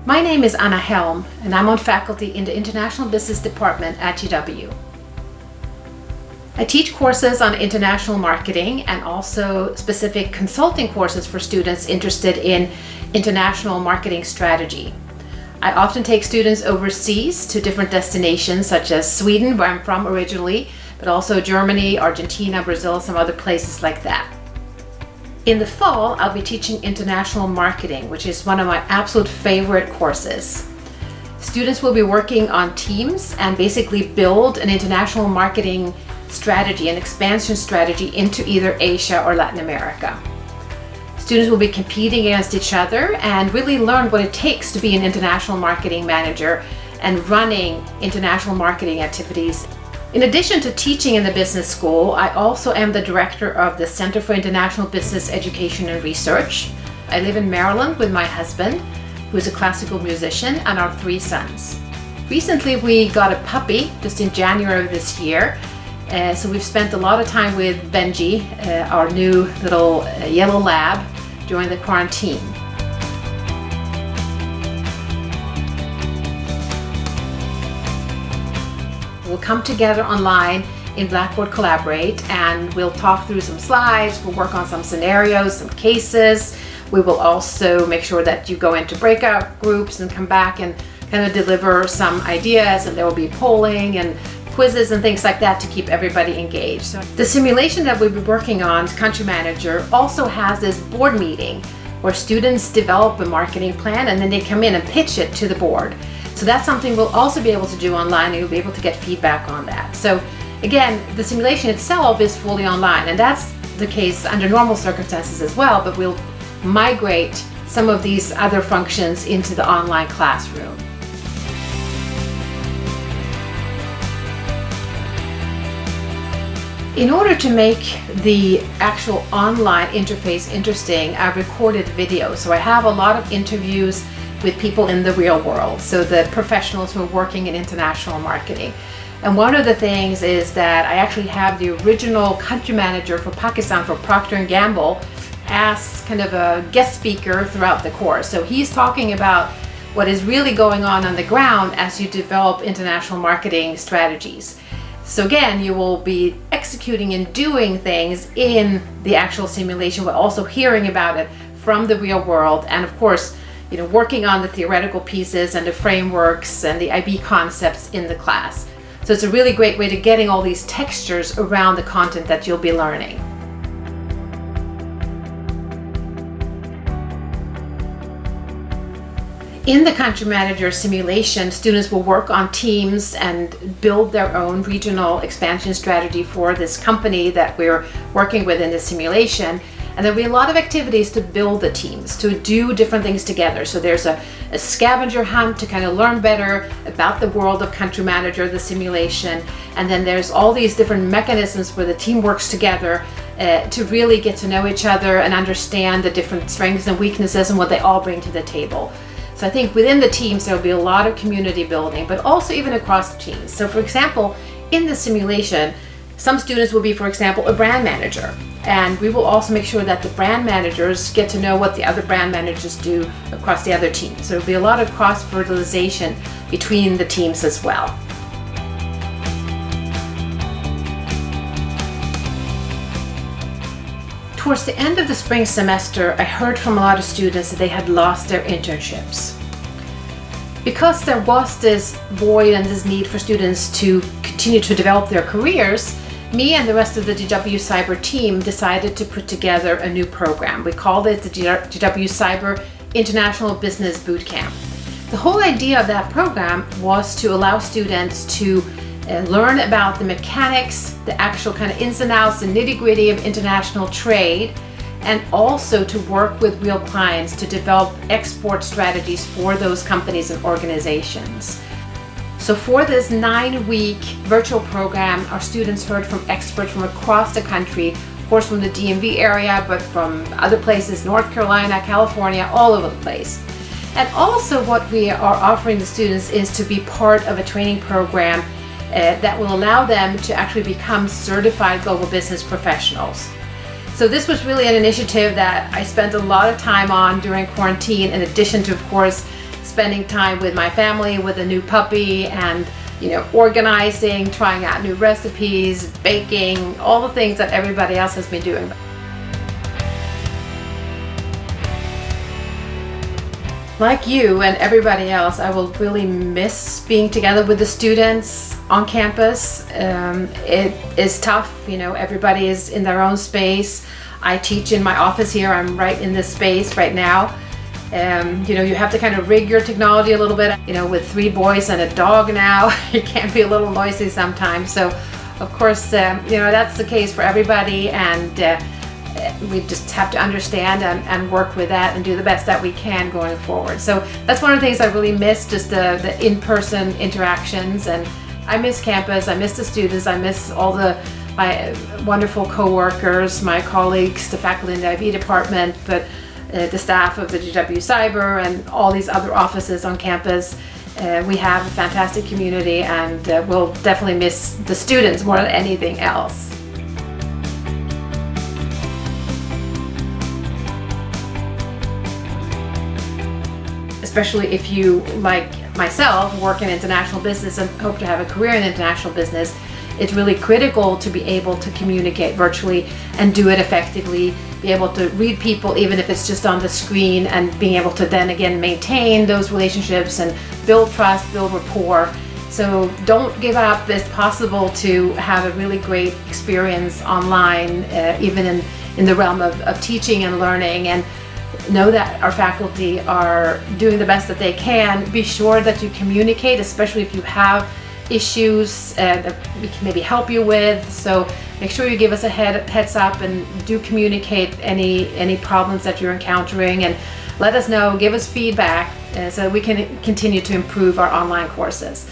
My name is Anna Helm, and I'm on faculty in the International Business Department at GW. I teach courses on international marketing and also specific consulting courses for students interested in international marketing strategy. I often take students overseas to different destinations such as Sweden, where I'm from originally, but also Germany, Argentina, Brazil, some other places like that. In the fall, I'll be teaching international marketing, which is one of my absolute favorite courses. Students will be working on teams and basically build an international marketing strategy, an expansion strategy into either Asia or Latin America. Students will be competing against each other and really learn what it takes to be an international marketing manager and running international marketing activities. In addition to teaching in the business school, I also am the director of the Center for International Business Education and Research. I live in Maryland with my husband, who is a classical musician, and our 3 sons. Recently, we got a puppy just in January of this year. So we've spent a lot of time with Benji, our new little yellow lab, during the quarantine. We'll come together online in Blackboard Collaborate and we'll talk through some slides, we'll work on some scenarios, some cases. We will also make sure that you go into breakout groups and come back and kind of deliver some ideas, and there will be polling and quizzes and things like that to keep everybody engaged. So the simulation that we'll be working on, Country Manager, also has this board meeting where students develop a marketing plan and then they come in and pitch it to the board. So that's something we'll also be able to do online, and you'll be able to get feedback on that. So again, the simulation itself is fully online, and that's the case under normal circumstances as well, but we'll migrate some of these other functions into the online classroom. In order to make the actual online interface interesting, I've recorded video. So I have a lot of interviews with people in the real world, so the professionals who are working in international marketing. And one of the things is that I actually have the original country manager for Pakistan for Procter & Gamble as kind of a guest speaker throughout the course. So he's talking about what is really going on the ground as you develop international marketing strategies. So again, you will be executing and doing things in the actual simulation, but also hearing about it from the real world, and of course, working on the theoretical pieces and the frameworks and the IB concepts in the class. So it's a really great way to getting all these textures around the content that you'll be learning. In the Country Manager simulation, students will work on teams and build their own regional expansion strategy for this company that we're working with in the simulation. And there'll be a lot of activities to build the teams, to do different things together. So there's a scavenger hunt to kind of learn better about the world of Country Manager, the simulation. And then there's all these different mechanisms where the team works together to really get to know each other and understand the different strengths and weaknesses and what they all bring to the table. So I think within the teams, there'll be a lot of community building, but also even across teams. So for example, in the simulation, some students will be, for example, a brand manager. And we will also make sure that the brand managers get to know what the other brand managers do across the other teams. So there'll be a lot of cross-fertilization between the teams as well. Towards the end of the spring semester, I heard from a lot of students that they had lost their internships. Because there was this void and this need for students to continue to develop their careers, me and the rest of the GW Cyber team decided to put together a new program. We called it the GW Cyber International Business Bootcamp. The whole idea of that program was to allow students to learn about the mechanics, the actual kind of ins and outs, the nitty-gritty of international trade, and also to work with real clients to develop export strategies for those companies and organizations. So for this 9-week virtual program, our students heard from experts from across the country, of course from the DMV area, but from other places, North Carolina, California, all over the place. And also what we are offering the students is to be part of a training program that will allow them to actually become certified global business professionals. So this was really an initiative that I spent a lot of time on during quarantine, in addition to, of course, spending time with my family with a new puppy, and organizing, trying out new recipes, baking, all the things that everybody else has been doing. Like you and everybody else, I will really miss being together with the students on campus. It is tough, everybody is in their own space. I teach in my office here. I'm right in this space right now. You have to kind of rig your technology a little bit. With 3 boys and a dog now, it can be a little noisy sometimes. So, of course, that's the case for everybody, and we just have to understand and work with that and do the best that we can going forward. So that's one of the things I really miss, just the in-person interactions. And I miss campus, I miss the students, I miss all my wonderful co-workers, my colleagues, the faculty in the IB department, but the staff of the GW Cyber and all these other offices on campus. We have a fantastic community, and we'll definitely miss the students more than anything else. Especially if you, like myself, work in international business and hope to have a career in international business, it's really critical to be able to communicate virtually and do it effectively, be able to read people even if it's just on the screen, and being able to then again maintain those relationships and build trust, build rapport. So don't give up. It's possible to have a really great experience online, even in the realm of teaching and learning, and know that our faculty are doing the best that they can. Be sure that you communicate, especially if you have issues that we can maybe help you with. So make sure you give us a heads up and do communicate any problems that you're encountering, and let us know, give us feedback so that we can continue to improve our online courses.